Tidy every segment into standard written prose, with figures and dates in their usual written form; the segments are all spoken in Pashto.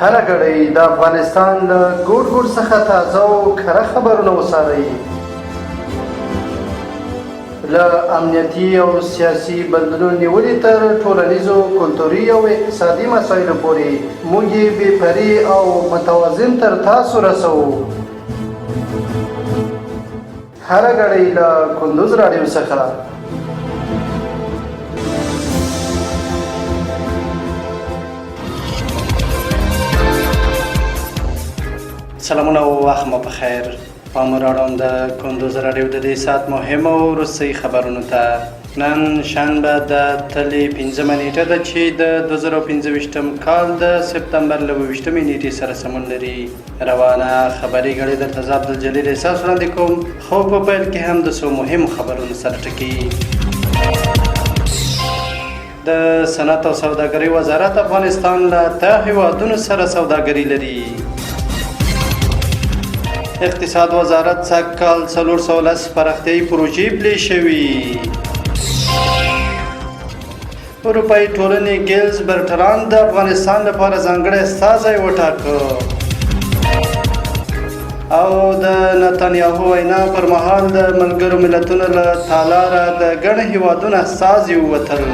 هره ګړۍ د افغانستان له ګوټ ګوټ څخه تازه او کره خبرونه وڅارئ. له امنیتي او سیاسي بدلون نیولې تر ټولنیزو، کلتوري او اقتصادي مسایلو پورې موږ یې بې پرې او متوازن تر تاسو رسوو. هره ګړۍ له کندوز راډیو څخه. سلامونه او وخت مو په خیر. پام راوړم د کندوز راډیو د دې ساعت مهم او وروستۍ خبرونو ته. نن شنبه د تلې 5مه نیټه ده چې د 2025م کال د سپتمبر له 28مې نیټې سره سمون لري. روانه خبري غړي درته زه عبدالجلیل احساس وړاندې کوم، خو په پیل کې هم د څو مهمو خبرونو سره ټکي. د صنعت او سوداګرۍ وزارت افغانستان له 10 هیوادونو سره سوداګري لري. اقتصاد وزارت سږکال 410 پراختیایي پروژې پلي شوي. اروپایي ټولنې ګیلز برټران د افغانستان لپاره ځانګړی استازی وټاکه. او د نتانیاهو وینا پر مهال د ملګرو ملتونو له تالاره د ګڼ هیوادونو استازي ووتل.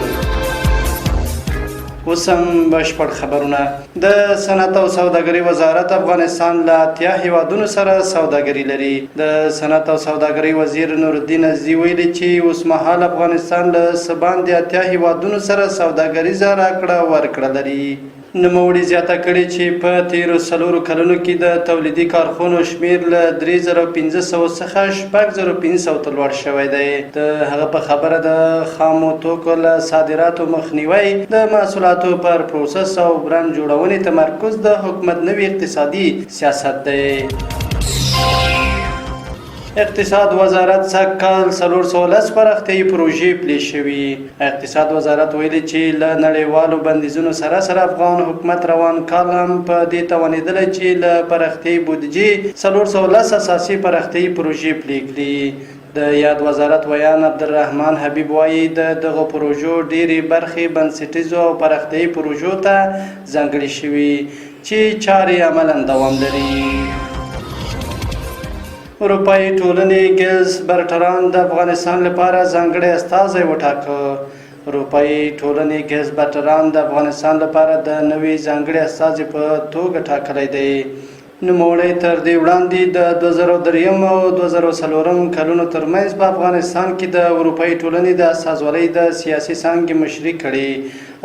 اوس هم بشپړ خبرونه. د صنعت او سوداګرۍ وزارت افغانستان له 10 هیوادونو سره سوداګري لري. د صنعت او سوداګرۍ وزیر نورالدین عزیزي ویلي چې اوس مهال افغانستان له څه باندې 10 هیوادونو سره سوداګریزه راکړه ورکړه لري. نوموړي زیاته کړې چې په تیرو 4 کلونو کې د تولیدي کارخونو شمیر له 3500 څخه 6500 ته لوړ شوی دی. د هغه په خبره د خامو توکو له صادراتو مخنیوی، د محصولاتو پر پروسس او برند جوړونې تمرکز د حکومت نوي اقتصادي سیاست دی. اقتصاد وزارت سږکال 410 پراختیایي پروژې پلي شوي. اقتصاد وزارت ویلي چې له نړیوالو بندیزونو سره سره افغان حکومت روان کال هم په دې توانېدلی چې له پراختیایي بودیجې 410 اساسي پراختیایي پروژې پلي کړي. د یاد وزارت ویان عبدالرحمن حبیب وایي د دغو پروژو ډېرې برخې بنسټیزو او پراختیایي پروژو ته ځانګړې شوي چې چارې عملاً دوام لري. اروپایي ټولنې ګیلز برټران د افغانستان لپاره ځانګړی استازی وټاکه. اروپایي ټولنې ګیلز برټران د افغانستان لپاره د نوي ځانګړي استازي په توګه ټاکلی دی. نوموړی تر دې وړاندې د 2003 او 2004 کلونو ترمنځ په افغانستان کې د اروپایي ټولنې د استازولۍ د سیاسي څانګې مشري کړې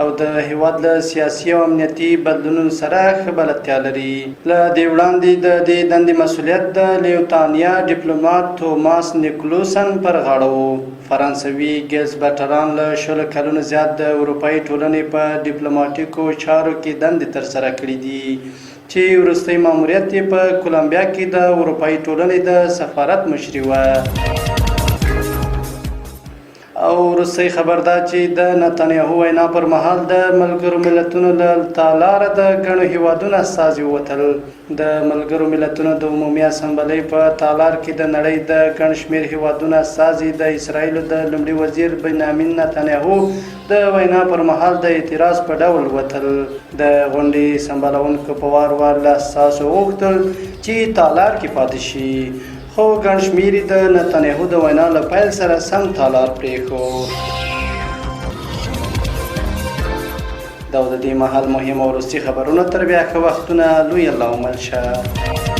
او د هیواد له سیاسي او امنیتي بدلونونو سره ښه بلدتیا لري. له دې وړاندې د دې دندې مسؤلیت د لیوتانیا ډیپلوماټ توماس نیکولسن پر غاړه و. فرانسوي ګیلز برټران له 20 کلونو زیات د اروپایي ټولنې په ډیپلوماټیکو چارو کې دندې ترسره کړې دي چې وروستی ماموریت یې په کولمبیا کې د اروپایي ټولنې د سفارت مشري وه. او وروستی خبر دا چې د نتانیاهو وینا پر مهال د ملګرو ملتونو له تالاره د ګڼو هیوادونو استازي ووتل. د ملګرو ملتونو د عمومي اسامبلۍ په تالار کې د نړۍ د ګڼ شمېر هیوادونو استازي د اسرایلو د لومړي وزیر بنیامین نتانیاهو د وینا پر مهال د اعتراض په ډول وتل. د غونډې سمبالونکو په وار وار له اساسو وغوښتل چې تالار کې پاتې شي، خو ګڼ شمېر د نتانیاهو د وینا له پیل سره سم تالار پرېښود. دا د دې مهال مهم او وروستي خبرونه. تر بیا ښه وختونه. لوی الله ومل شه.